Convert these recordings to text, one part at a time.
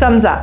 समजा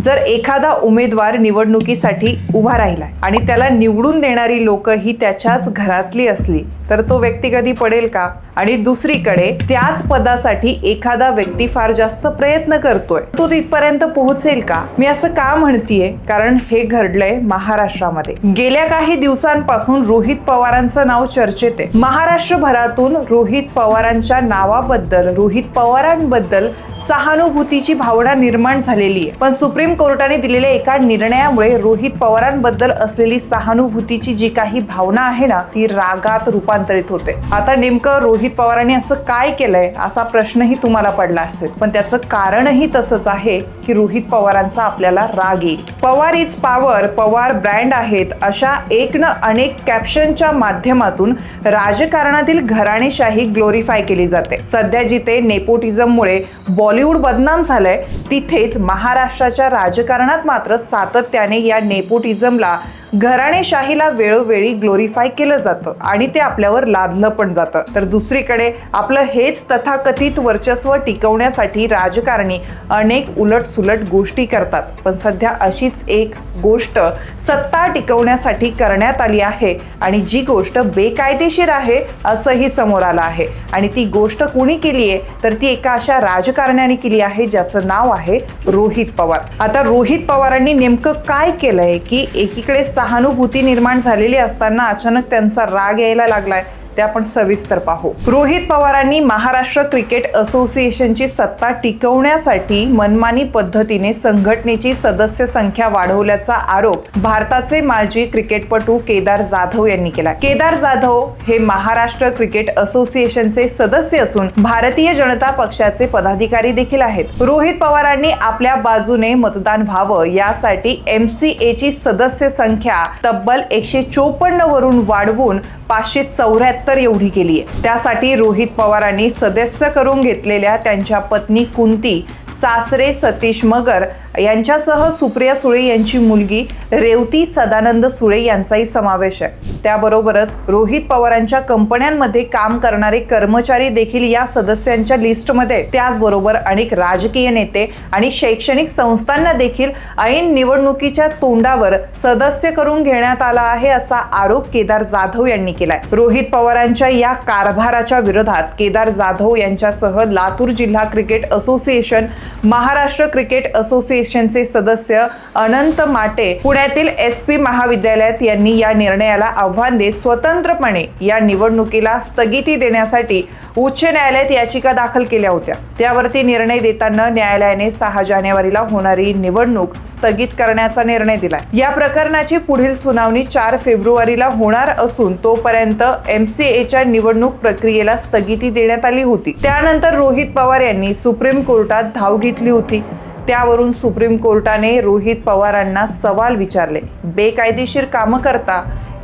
जर एखादा उमेदवार निवडणुकीसाठी उभा राहिलाय आणि त्याला निवडून देणारी लोक ही त्याच्याच घरातली असली तर तो व्यक्ती कधी पडेल का? आणि दुसरीकडे त्याच पदासाठी एखादा व्यक्ती फार जास्त प्रयत्न करतोय, तो तिथपर्यंत पोहोचेल का? मी असं का म्हणतीये, कारण हे घडलंय महाराष्ट्रामध्ये. गेल्या काही दिवसांपासून रोहित पवारांचं नाव चर्चेत आहे. महाराष्ट्रभरातून रोहित पवारांच्या नावाबद्दल, रोहित पवारांबद्दल सहानुभूतीची भावना निर्माण झालेली आहे. पण सुप्रीम कोर्टाने दिलेल्या एका निर्णयामुळे रोहित पवारांबद्दल असलेली सहानुभूतीची जी काही भावना आहे ना, ती रागात रूपांतरित होते. आता नेमकं रोहित पवारांनी असं काय केलंय असा प्रश्नही तुम्हाला पडला असेल, पण त्याचं कारणही तसंच आहे की रोहित पवारांचा आपल्याला राग येईल. Pawar is power, Pawar brand आहेत, अशा एक न अनेक कॅप्शनच्या माध्यमातून राजकारणातील घराणेशाही ग्लोरीफाय केली जाते. सध्या जिथे नेपोटिझममुळे बॉलिवूड बदनाम झालंय, तिथेच महाराष्ट्राच्या राजकारणात मात्र सातत्याने या नेपोटिझमला, घराणेशाहीला वेळोवेळी ग्लोरीफाय केलं जातं आणि ते आपल्यावर लादलं पण जातं. तर दुसरीकडे आपलं हेच तथाकथित वर्चस्व टिकवण्यासाठी राजकारणी अनेक उलटसुलट गोष्टी करतात. पण सध्या अशीच एक गोष्ट सत्ता टिकवण्यासाठी करण्यात आली आहे आणि जी गोष्ट बेकायदेशीर आहे असंही समोर आलं आहे. आणि ती गोष्ट कोणी केली आहे तर ती एका अशा राजकारण्याने केली आहे ज्याचं नाव आहे रोहित पवार. आता रोहित पवारांनी नेमकं काय केलंय की एकीकडे सहानुभूती निर्माण झालेली असताना अचानक त्यांचा राग यायला लागलाय, ते आपण सविस्तर पाहू. रोहित पवारांनी महाराष्ट्र क्रिकेट असोसिएशनची सत्ता टिकवण्यासाठी मनमानी पद्धतीने संघटनेची सदस्य संख्या वाढवल्याचा आरोप भारताचे माजी क्रिकेटपटू केदार जाधव यांनी केला. केदार जाधव हे महाराष्ट्र क्रिकेट असोसिएशनचे सदस्य असून भारतीय जनता पक्षाचे पदाधिकारी देखील आहेत. रोहित पवारांनी आपल्या बाजूने मतदान व्हावं यासाठी MCA ची सदस्य संख्या तब्बल 154 वरून वाढवून 574 एवढी केली आहे. त्यासाठी रोहित पवारांनी सदस्य करून घेतलेल्या त्यांच्या पत्नी कुंती, सासरे सतीश मगर यांच्यासह सुप्रिया सुळे यांची मुलगी रेवती सदानंद सुळे यांचाही समावेश आहे. त्याबरोबरच रोहित पवारांच्या कंपन्यांमध्ये काम करणारे कर्मचारी देखील या सदस्यांच्या लिस्टमध्ये. त्याचबरोबर अनेक राजकीय नेते आणि शैक्षणिक संस्थांना देखील ऐन निवडणुकीच्या तोंडावर सदस्य करून घेण्यात आला आहे असा आरोप केदार जाधव यांनी केलाय. रोहित पवारांच्या या कारभाराच्या विरोधात केदार जाधव यांच्यासह लातूर जिल्हा क्रिकेट असोसिएशन, महाराष्ट्र क्रिकेट असोसिएशनचे सदस्य अनंत माटे, पुण्यातील SP महाविद्यालयात यांनी या निर्णयाला आव्हान देत स्वतंत्रपणे या निवडणुकीला स्थगिती देण्यासाठी उच्च न्यायालयात याचिका दाखल केल्या होत्या. त्यावरती निर्णय देताना न्यायालयाने 6 जानेवारीला होणारी निवडणूक स्थगित करण्याचा निर्णय दिला. या प्रकरणाची पुढील सुनावणी 4 फेब्रुवारीला होणार असून तोपर्यंत MCAच्या निवडणूक प्रक्रियेला स्थगिती देण्यात आली होती. त्यानंतर रोहित पवार यांनी सुप्रीम कोर्टात धाव घेतली होती. त्यावरून सुप्रीम कोर्टाने रोहित पवारांना सवाल विचारले. बेकायदेशीर कामं करता,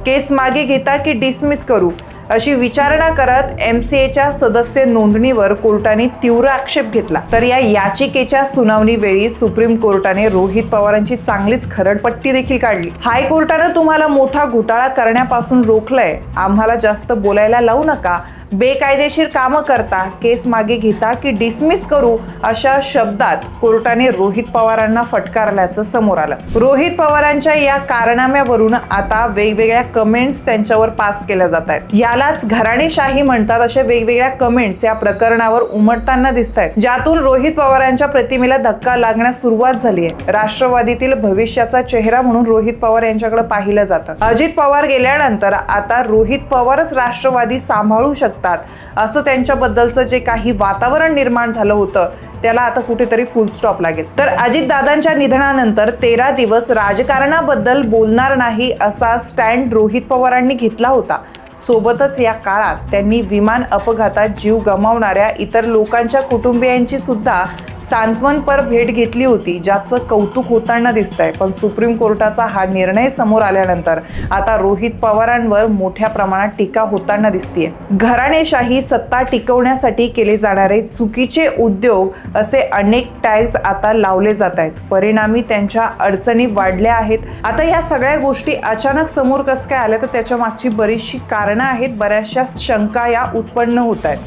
केस मागे घेता की डिसमिस करू, अशी विचारणा करत MCAच्या सदस्य नोंदणीवर कोर्टाने तीव्र आक्षेप घेतला. तर या याचिकेच्या सुनावणी वेळी सुप्रीम कोर्टाने रोहित पवारांची चांगलीच खरडपट्टी देखील काढली. हायकोर्टानं तुम्हाला मोठा घोटाळा करण्यापासून रोखलंय, आम्हाला जास्त बोलायला लावू नका, बेकायदेशीर कामं करता, केस मागे घेता की डिसमिस करू, अशा शब्दात कोर्टाने रोहित पवारांना फटकारल्याचं समोर आलं. रोहित पवारांच्या या कारनाम्यावरून आता वेगवेगळ्या कमेंट्स त्यांच्यावर पास केल्या जात आहेत. यालाच घराणेशाही म्हणतात. अशा वेगवेगळ्या कमेंट्स या प्रकरणावर उमटताना दिसत आहेत, ज्यातून रोहित पवारांच्या प्रतिमेला धक्का लागण्यास सुरुवात झाली आहे. राष्ट्रवादीतील भविष्याचा चेहरा म्हणून रोहित पवार यांच्याकडे पाहिलं जातं. अजित पवार गेल्यानंतर आता रोहित पवारच राष्ट्रवादी सांभाळू शकतात असं त्यांच्याबद्दलचं जे काही वातावरण निर्माण झालं होतं त्याला आता कुठेतरी फुल स्टॉप लागेल. तर अजितदादांच्या निधनानंतर 13 दिवस राजकारणाबद्दल बोलणार नाही असा स्टँड रोहित पवारांनी घेतला होता. सोबतच या काळात त्यांनी विमान अपघातात जीव गमावणाऱ्या इतर लोकांच्या कुटुंबियांची सुद्धा सांत्वनपर भेट घेतली होती, ज्याचं कौतुक होताना दिसतंय. पण सुप्रीम कोर्टाचा हा निर्णय समोर आल्यानंतर आता रोहित पवारांवर मोठ्या प्रमाणात टीका होताना दिसतेय. घराणेशाही, सत्ता टिकवण्यासाठी केले जाणारे चुकीचे उद्योग असे अनेक टॅग्स आता लावले जात आहेत. परिणामी त्यांच्या अडचणी वाढल्या आहेत. आता या सगळ्या गोष्टी अचानक समोर कसं काय आल्या तर त्याच्या मागची बरीचशी कारणं आहेत. बऱ्याचशा शंका या उत्पन्न होत आहेत.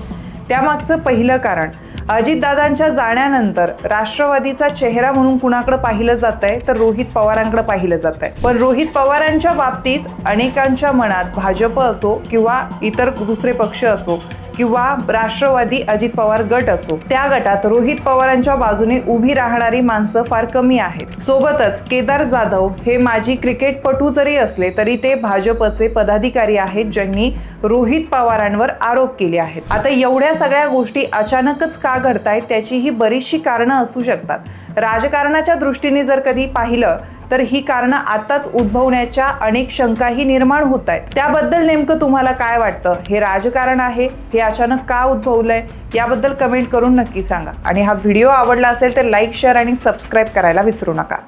त्यामागचं पहिलं कारण, अजितदादांच्या जाण्यानंतर राष्ट्रवादीचा चेहरा म्हणून कुणाकडे पाहिलं जात आहे तर रोहित पवारांकडे पाहिलं जात आहे. पण रोहित पवारांच्या बाबतीत अनेकांच्या मनात भाजप असो किंवा इतर दुसरे पक्ष असो किंवा राष्ट्रवादी अजित पवार गट असो, त्या गटात रोहित पवारांच्या बाजूने उभी राहणारी माणसं फार कमी आहेत. सोबतच केदार जाधव हे माजी क्रिकेटपटू जरी असले तरी ते भाजपचे पदाधिकारी आहेत, ज्यांनी रोहित पवारांवर आरोप केले आहेत. आता एवढ्या सगळ्या गोष्टी अचानकच का घडतायत त्याची ही बरीचशी कारणं असू शकतात. राजकारणाच्या दृष्टीने जर कधी पाहिलं तर ही कारणं आताच उद्भवण्याच्या अनेक शंकाही निर्माण होत आहेत. त्याबद्दल नेमकं तुम्हाला काय वाटतं? हे राजकारण आहे? हे अचानक का उद्भवलंय? याबद्दल कमेंट करून नक्की सांगा. आणि हा व्हिडिओ आवडला असेल तर लाईक, शेअर आणि सबस्क्राईब करायला विसरू नका.